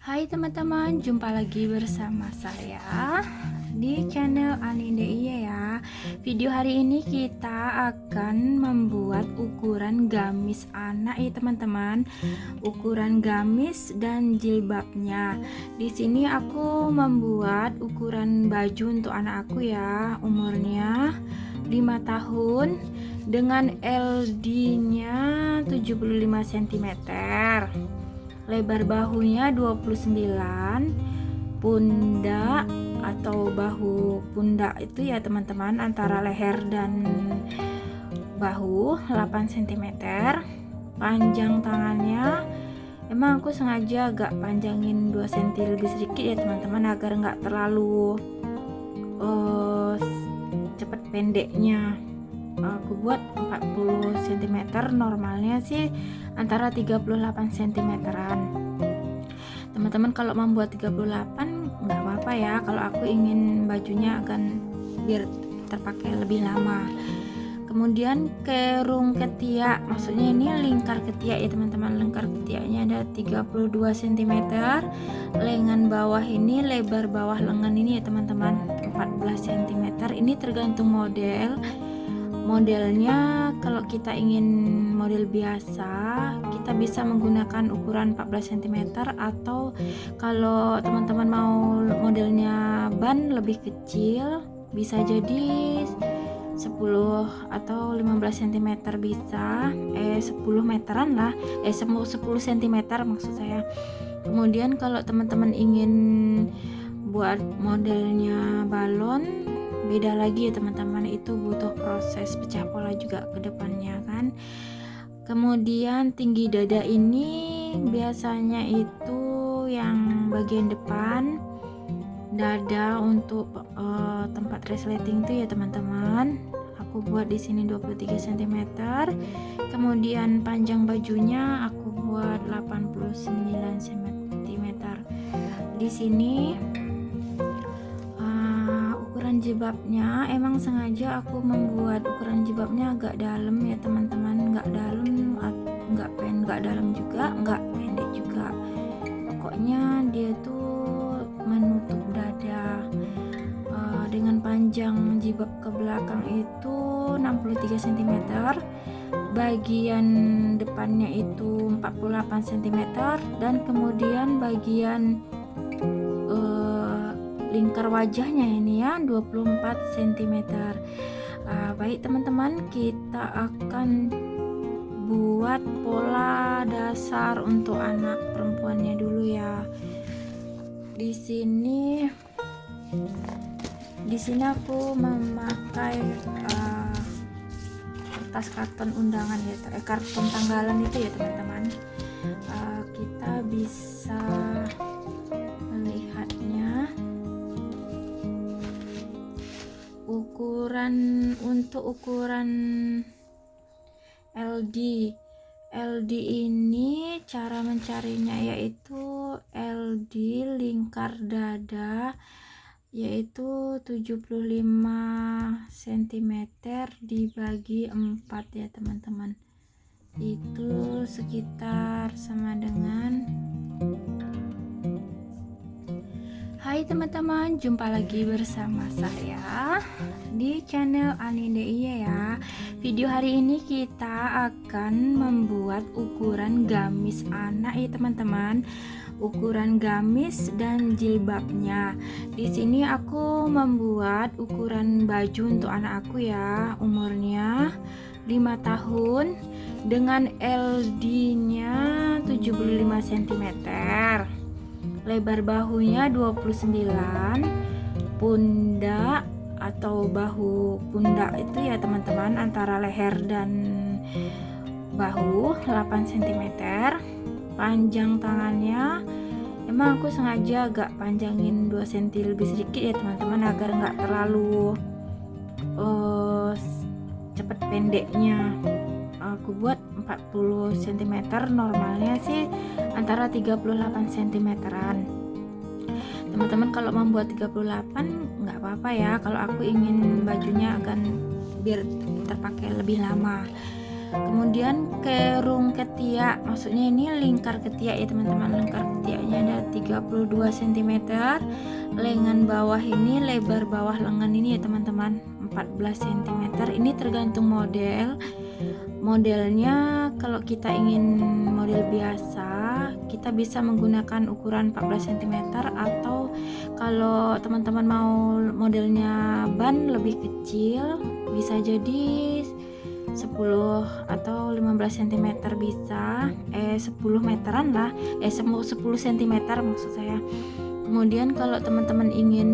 Hai teman-teman, jumpa lagi bersama saya di channel Aninda Iya ya. Video hari ini kita akan membuat ukuran gamis anak ya teman-teman. Ukuran gamis dan jilbabnya. Di sini aku membuat ukuran baju untuk anak aku ya, umurnya 5 tahun dengan LD-nya 75 cm. Lebar bahunya 29, pundak atau bahu pundak itu ya teman-teman, antara leher dan bahu 8 cm. Panjang tangannya emang aku sengaja agak panjangin 2 cm lebih sedikit ya teman-teman, agar nggak terlalu cepet pendeknya. Aku buat 40 cm, normalnya sih antara 38 cm-an. Teman-teman kalau membuat 38 nggak apa-apa ya, kalau aku ingin bajunya akan biar terpakai lebih lama. Kemudian kerung ketiak, maksudnya ini lingkar ketiak ya teman-teman. Lingkar ketiaknya ada 32 cm. Lengan bawah ini, lebar bawah lengan ini ya teman-teman, 14 cm. Ini tergantung model. Modelnya kalau kita ingin model biasa, kita bisa menggunakan ukuran 14 cm, atau kalau teman-teman mau modelnya ban lebih kecil, bisa jadi 10 atau 15 cm bisa, 10 meteran lah, 10 cm maksud saya. Kemudian kalau teman-teman ingin buat modelnya balon, beda lagi ya teman-teman, itu butuh proses pecah pola juga ke depannya kan. Kemudian tinggi dada ini biasanya itu yang bagian depan dada untuk tempat resleting itu ya teman-teman. Aku buat di sini 23 cm. Kemudian panjang bajunya aku buat 89 cm. Di sini ukuran jilbabnya emang sengaja aku membuat ukuran jilbabnya agak dalam ya teman-teman, nggak dalam, nggak dalam juga, nggak pendek juga. Pokoknya dia tuh menutup dada. Dengan panjang jilbab ke belakang itu 63 cm, bagian depannya itu 48 cm, dan kemudian bagian lingkar wajahnya ini ya 24 cm. Baik teman-teman, kita akan buat pola dasar untuk anak perempuannya dulu ya. Di sini aku memakai kertas karton undangan ya, karton tanggalan itu ya teman-teman. Kita bisa melihatnya. Untuk ukuran LD ini cara mencarinya yaitu LD lingkar dada yaitu 75 cm dibagi 4 ya teman-teman, itu sekitar sama dengan. Hai teman-teman, jumpa lagi bersama saya di channel Aninda Iya ya. Video hari ini kita akan membuat ukuran gamis anak ya teman-teman. Ukuran gamis dan jilbabnya. Di sini aku membuat ukuran baju untuk anak aku ya, umurnya 5 tahun dengan LD-nya 75 cm. Lebar bahunya 29, pundak atau bahu pundak itu ya teman-teman, antara leher dan bahu 8 cm. Panjang tangannya emang aku sengaja agak panjangin 2 cm lebih sedikit ya teman-teman, agar nggak terlalu cepet pendeknya. Aku buat 40 cm, normalnya sih antara 38 cm-an. Teman-teman kalau membuat 38 nggak apa-apa ya, kalau aku ingin bajunya akan biar terpakai lebih lama. Kemudian kerung ketiak, maksudnya ini lingkar ketiak ya teman-teman. Lingkar ketiaknya ada 32 cm. Lengan bawah ini, lebar bawah lengan ini ya teman-teman, 14 cm. Ini tergantung model. Modelnya kalau kita ingin model biasa, kita bisa menggunakan ukuran 14 cm, atau kalau teman-teman mau modelnya ban lebih kecil, bisa jadi 10 atau 15 cm bisa, 10 meteran lah, 10 cm maksud saya. Kemudian kalau teman-teman ingin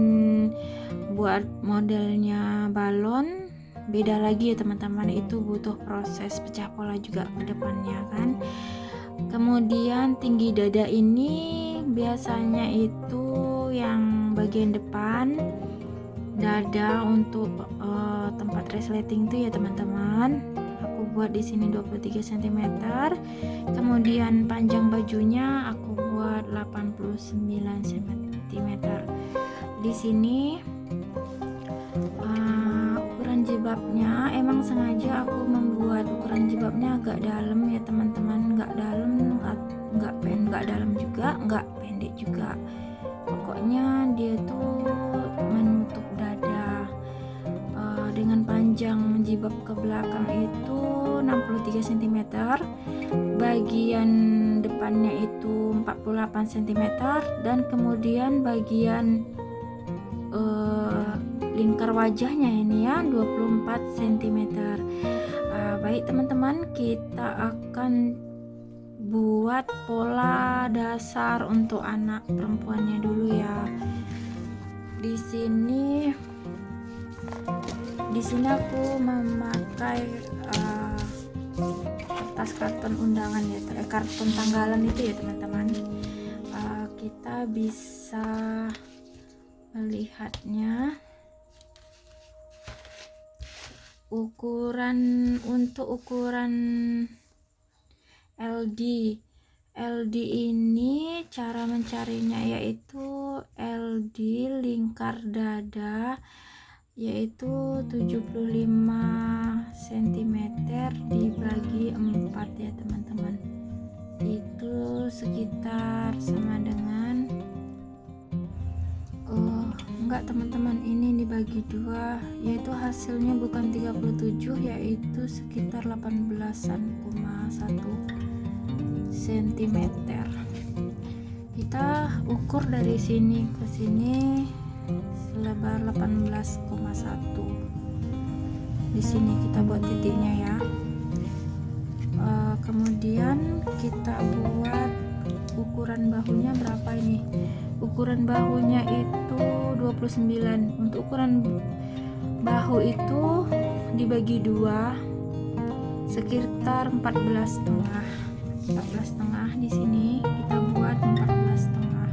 buat modelnya balon, beda lagi ya teman-teman, itu butuh proses pecah pola juga ke depannya kan. Kemudian tinggi dada ini biasanya itu yang bagian depan dada untuk tempat resleting itu ya teman-teman. Aku buat di sini 23 cm. Kemudian panjang bajunya aku buat 89 cm. Di sini ukuran jilbabnya emang sengaja aku membuat ukuran jilbabnya agak dalam ya teman-teman, nggak dalam, nggak dalam juga, nggak pendek juga. Pokoknya dia tuh menutup dada. Dengan panjang jilbab ke belakang itu 63 cm, bagian depannya itu 48 cm, dan kemudian bagian lingkar wajahnya ini ya 24 cm. Baik teman-teman, kita akan buat pola dasar untuk anak perempuannya dulu ya. Di sini aku memakai kertas karton undangan ya, karton tanggalan itu ya teman-teman. Kita bisa melihatnya untuk ukuran LD ini cara mencarinya yaitu LD lingkar dada yaitu 75 cm dibagi 4 ya teman-teman, itu sekitar sama dengan enggak teman-teman, ini dibagi 2 yaitu hasilnya bukan 37 yaitu sekitar 18,1 cm. Kita ukur dari sini ke sini selebar 18,1. Di sini kita buat titiknya ya. Kemudian kita buat ukuran bahunya berapa ini? Ukuran bahunya itu 29. Untuk ukuran bahu itu dibagi 2 sekitar 14,5. Di sini kita buat 14,5.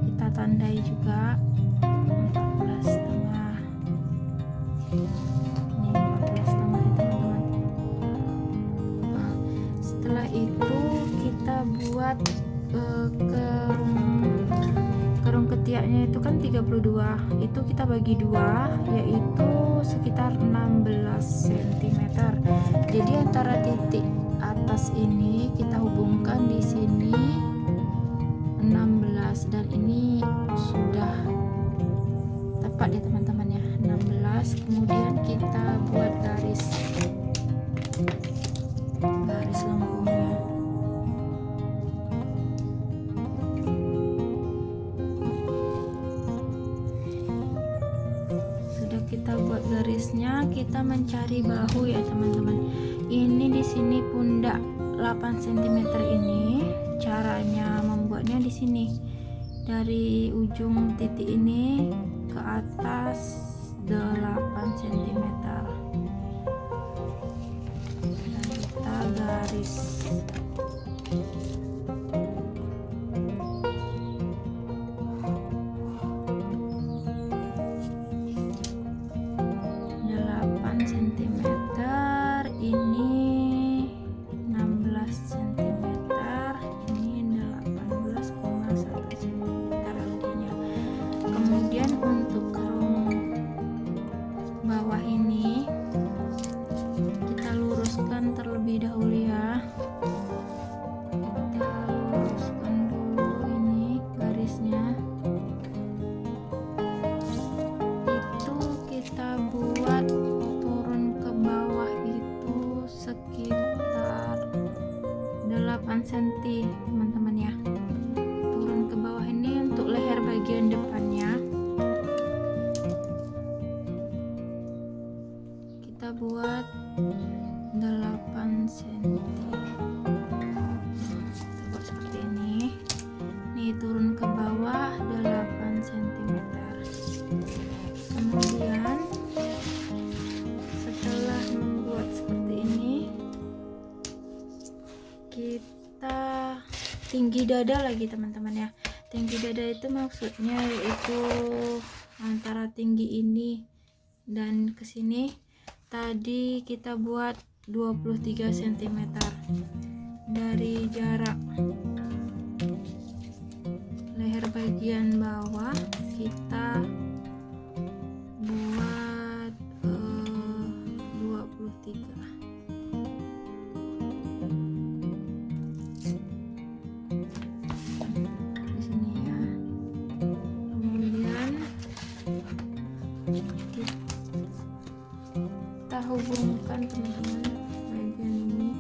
Kita tandai juga 14,5. Ini 14,5 ya teman-teman. Setelah itu kita buat kerung ketiaknya itu kan 32, itu kita bagi 2 yaitu sekitar 16 cm. Jadi antara titik atas ini kita hubungkan di sini 16 dan ini sudah tepat ya teman-teman ya, 16. Kemudian kita buat garis lengkungnya. Sudah kita buat garisnya, kita mencari bahu ya teman-teman. Ini di sini pundak 8 cm ini, caranya membuatnya di sini. Dari ujung titik ini ke atas 8 cm. Dan kita garis. cm teman-teman ya. Turun ke bawah ini untuk leher bagian depannya kita buat 8 cm. Kita buat seperti ini. Nih turun ke bawah 8 cm. Kemudian setelah membuat seperti ini, kita tinggi dada lagi teman-teman ya. Tinggi dada itu maksudnya yaitu antara tinggi ini dan ke sini. Tadi kita buat 23 cm dari jarak leher bagian bawah kita buat 23 di sini ya. Kemudian kita hubungkan teman-teman bagian ini.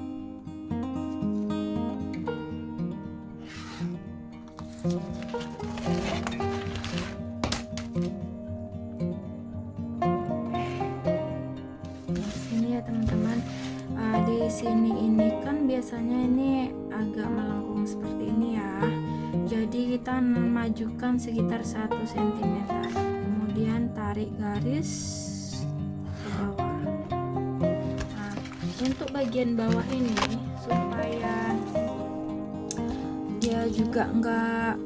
Sini ya teman-teman. Di sini ini kan biasanya ini agak melengkung seperti ini ya. Jadi kita majukan sekitar 1 cm. Kemudian tarik garis ke bawah. Nah, untuk bagian bawah ini supaya dia juga enggak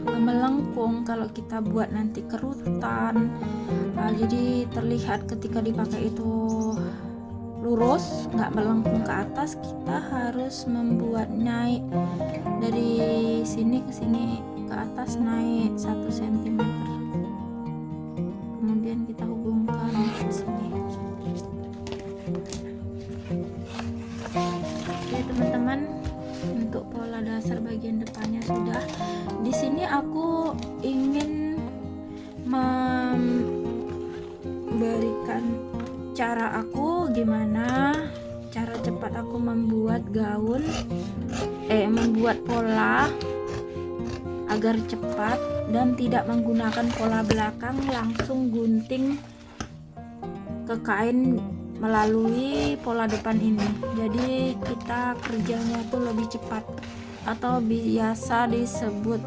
melengkung kalau kita buat nanti kerutan. Jadi terlihat ketika dipakai itu lurus, nggak melengkung ke atas. Kita harus membuat naik dari sini ke sini ke atas, naik 1 cm. Kemudian kita hubungkan ke sini. Oke teman-teman, untuk pola dasar bagian depannya sudah. Di sini aku ingin memberikan cara aku gimana cara cepat aku membuat gaun, membuat pola agar cepat dan tidak menggunakan pola belakang, langsung gunting ke kain melalui pola depan ini. Jadi kita kerjanya tuh lebih cepat, atau biasa disebut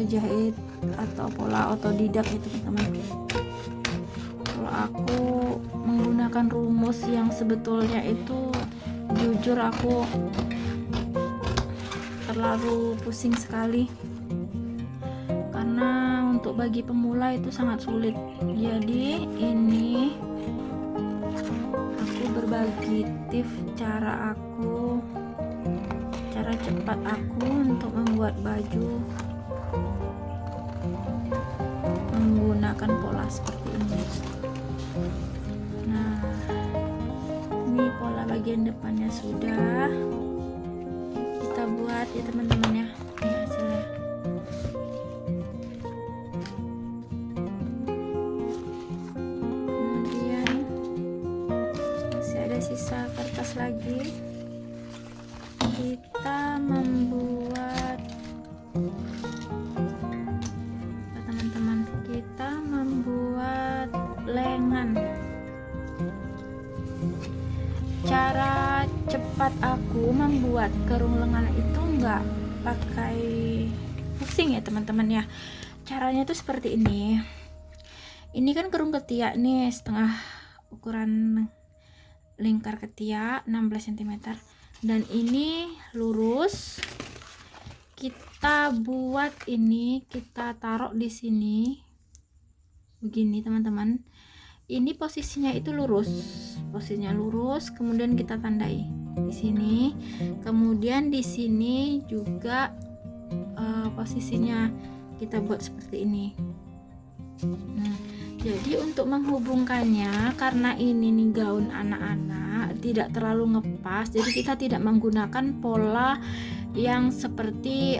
jahit atau pola otodidak itu teman-teman. Kalau aku menggunakan rumus yang sebetulnya itu jujur aku terlalu pusing sekali, karena untuk bagi pemula itu sangat sulit. Jadi ini aku berbagi tips cara cepat aku untuk membuat baju menggunakan pola seperti ini. Nah, ini pola bagian depannya sudah kita buat ya teman-teman ya. Ini hasilnya. Kemudian masih ada sisa kertas lagi. Kita membuat teman-teman, kita membuat lengan. Cara cepat aku membuat kerung lengan itu enggak pakai pusing ya teman-teman ya. Caranya tuh seperti ini. Ini kan kerung ketiak nih, setengah ukuran lingkar ketiak 16 cm. Dan ini lurus. Kita buat ini, kita taruh di sini begini teman-teman. Ini posisinya itu lurus, kemudian kita tandai di sini. Kemudian di sini juga posisinya kita buat seperti ini. Nah, jadi untuk menghubungkannya, karena ini nih gaun anak-anak, tidak terlalu ngepas, jadi kita tidak menggunakan pola yang seperti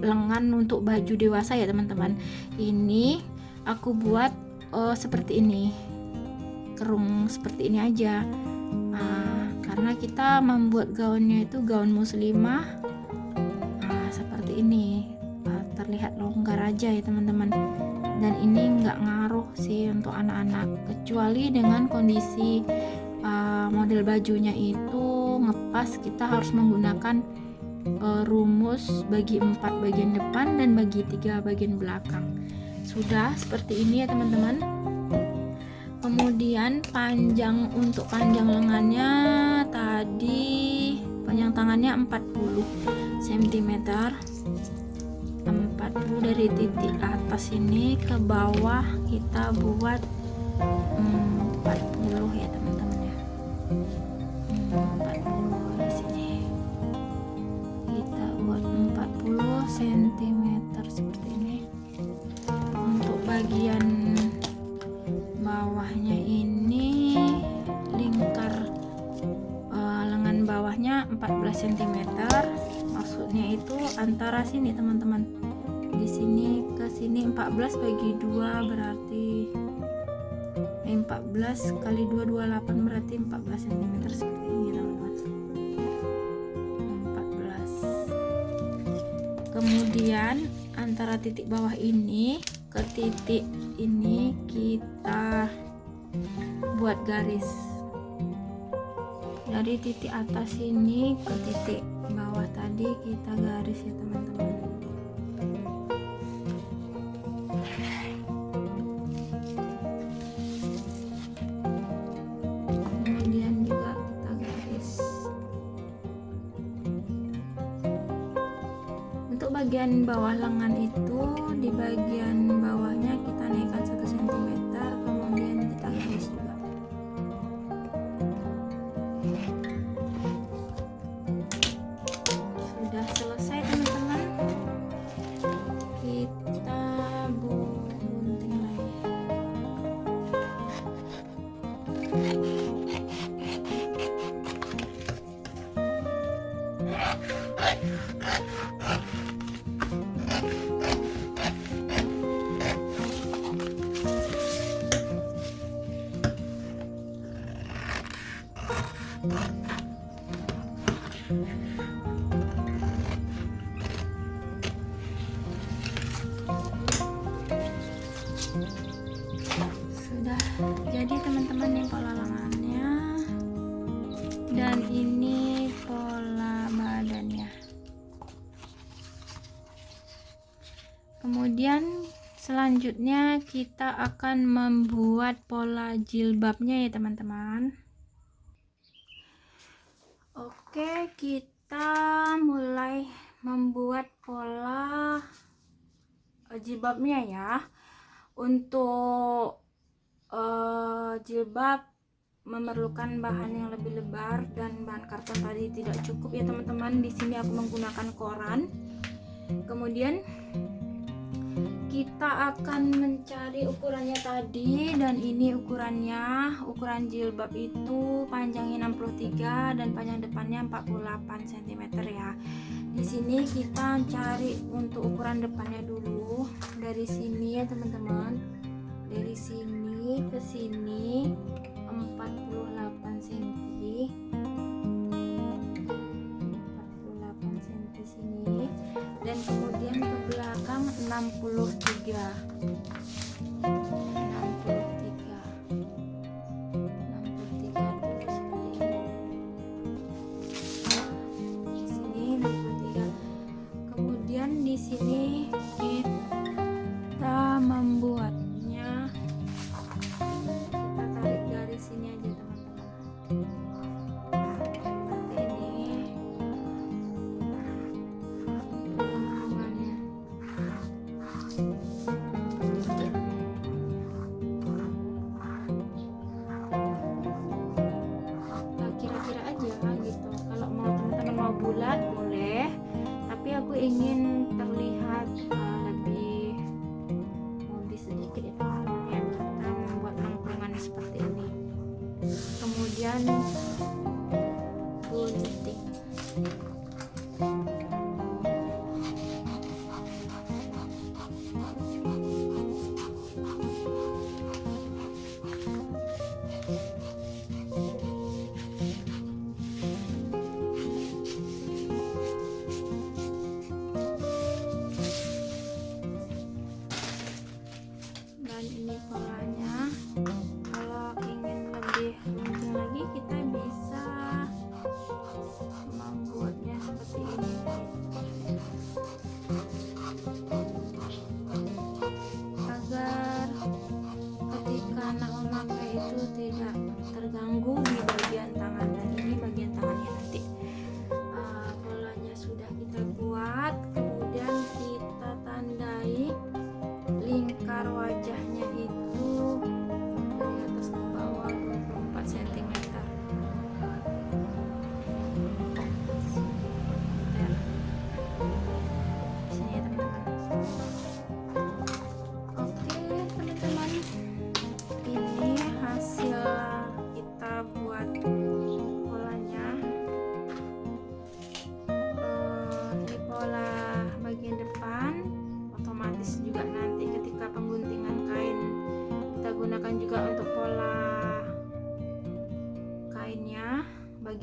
lengan untuk baju dewasa ya teman-teman. Ini aku buat seperti ini, kerung seperti ini aja. Karena kita membuat gaunnya itu gaun muslimah seperti ini, terlihat longgar aja ya teman-teman. Dan ini nggak ngaruh sih untuk anak-anak, kecuali dengan kondisi model bajunya itu ngepas, kita harus menggunakan rumus bagi 4 bagian depan dan bagi 3 bagian belakang. Sudah seperti ini ya teman-teman. Kemudian untuk panjang lengannya tadi, panjang tangannya 40 cm, 40 dari titik atas ini ke bawah kita buat 40 ya teman-teman ya. 40 di sini kita buat 40 cm seperti ini. Untuk bagian bawahnya ini lingkar lengan bawahnya 14 cm, maksudnya itu antara sini teman-teman, di sini ke sini 14 bagi 2 berarti 14 kali 2 28 berarti 14 cm seperti ini teman-teman. 14. Kemudian antara titik bawah ini ke titik ini kita buat garis. Dari titik atas ini ke titik bawah tadi kita garis ya teman-teman. Kemudian juga kita garis. Untuk bagian bawah lengan itu, di bagian bawahnya kita naikkan 1 cm, kemudian kita garis juga. Sudah selesai teman-teman, kita gunting lagi. Sudah jadi teman-teman, ini pola lengannya dan ini pola badannya. Kemudian selanjutnya kita akan membuat pola jilbabnya ya teman-teman. Oke, kita mulai membuat pola jilbabnya ya. Untuk jilbab memerlukan bahan yang lebih lebar dan bahan karton tadi tidak cukup ya teman-teman. Di sini aku menggunakan koran. Kemudian kita akan mencari ukurannya tadi, dan ini ukurannya. Ukuran jilbab itu panjangnya 63 dan panjang depannya 48 cm ya. Di sini kita cari untuk ukuran depannya dulu. Dari sini ya teman-teman. Dari sini ke sini 48 cm. 48 cm sini, dan kemudian ke belakang 63 dulu seperti ini. Di sini 63. Kemudian di sini kita membuatnya, kita tarik garis sini aja teman-teman. Kira-kira aja gitu. Kalau mau teman-teman mau bulat boleh, tapi aku ingin terlihat lebih modis sedikit ya teman-teman ya. Kita membuat lengkungan seperti ini. Kemudian gunting.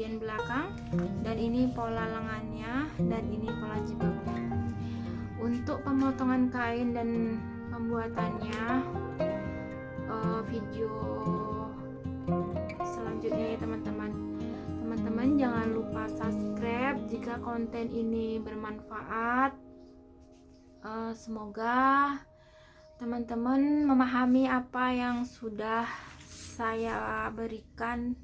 bagian belakang, dan ini pola lengannya, dan ini pola jilbabnya. Untuk pemotongan kain dan pembuatannya video selanjutnya ya teman-teman. Teman-teman jangan lupa subscribe jika konten ini bermanfaat. Semoga teman-teman memahami apa yang sudah saya berikan,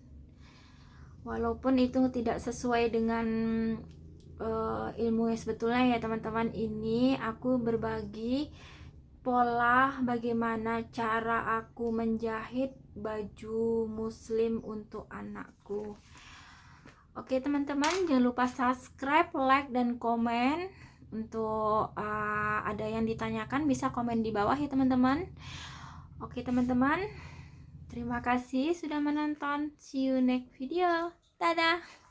walaupun itu tidak sesuai dengan ilmu yang sebetulnya ya teman-teman. Ini aku berbagi pola bagaimana cara aku menjahit baju muslim untuk anakku. Oke teman-teman, jangan lupa subscribe, like, dan komen. Untuk ada yang ditanyakan bisa komen di bawah ya teman-teman. Oke teman-teman, terima kasih sudah menonton. See you next video. Dadah.